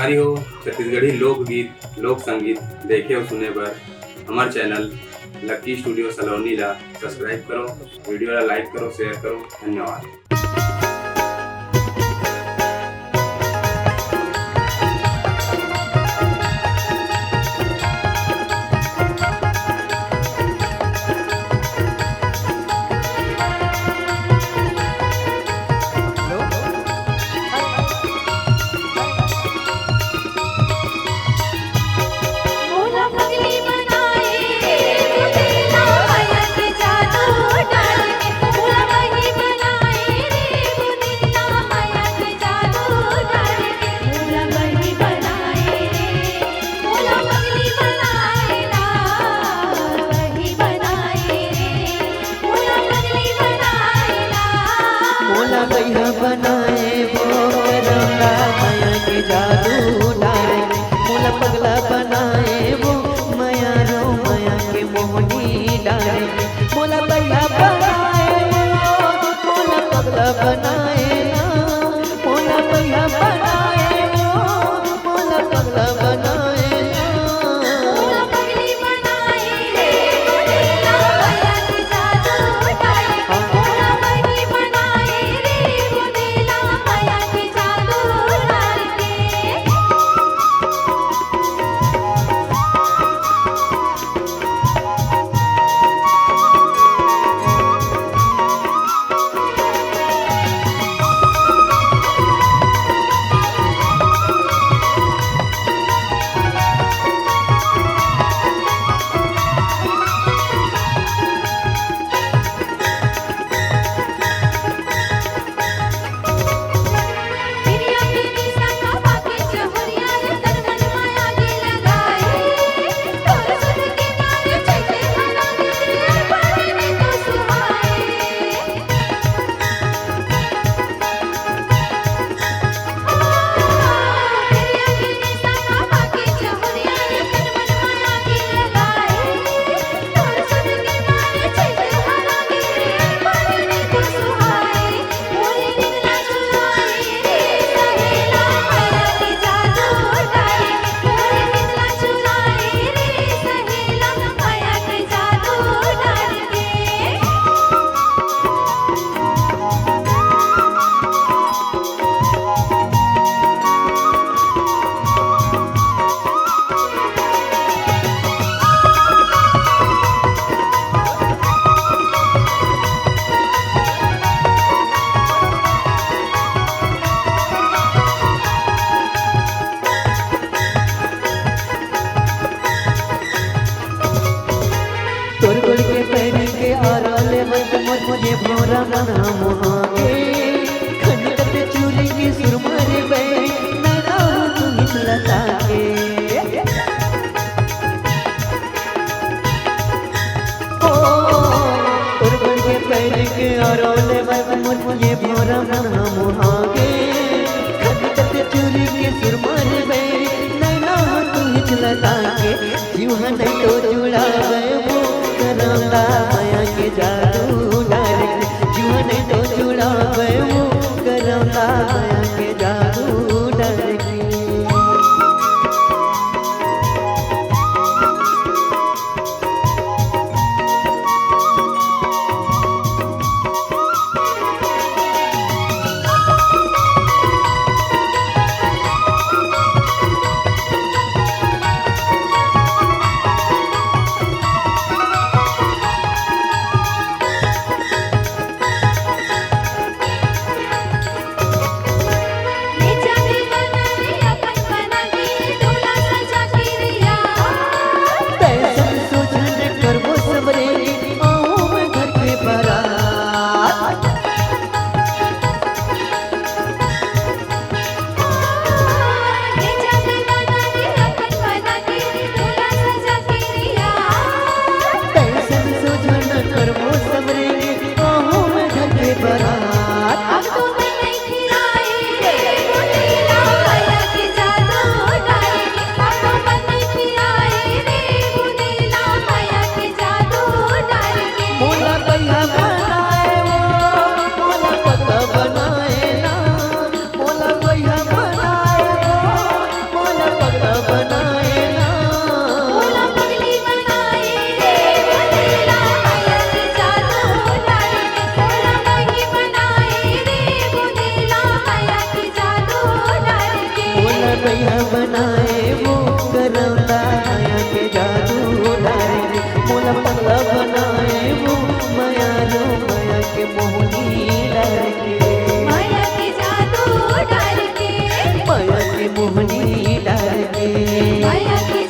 शाकाहारी हो, छत्तीसगढ़ी लोकगीत, लोक संगीत देखे और सुने बर हमार चैनल लकी स्टूडियो सलोनी ला सब्सक्राइब करो, वीडियो ला लाइक करो, शेयर करो। धन्यवाद। भैया बनाए वो रंगा माया के जादू डाले, मोला पगला बनाए वो माया रो माया के मोहनी डाले, मोला भैया बनाए वो मोला पगला बनाए ना, मोला भैया बनाए वो मोला पगला बनाए ना, मोला पगली बनाए रे मोला माया के जादू डाले, मोला पगली बनाए तोर के पैर के आराले मत मुझे भोरा मना मोहागे, खंड पे चूली की सुरमरे बे नरा तू निकलता के, ओ तोर के पैर के आराले मत मुझे भोरा मना मोहागे, खंड पे चूली की सुरमरे बे नरा तू निकलता के, जीवन तो जुड़ा गए रंगा माया के जादू डाले, जीवन तो जुड़ा गए वो रंगा माया के जादू डाले। बनाए वो माया रो माया के मोहनी डर के, माया के जादू डर के, माया के मोहनी डर के, माया के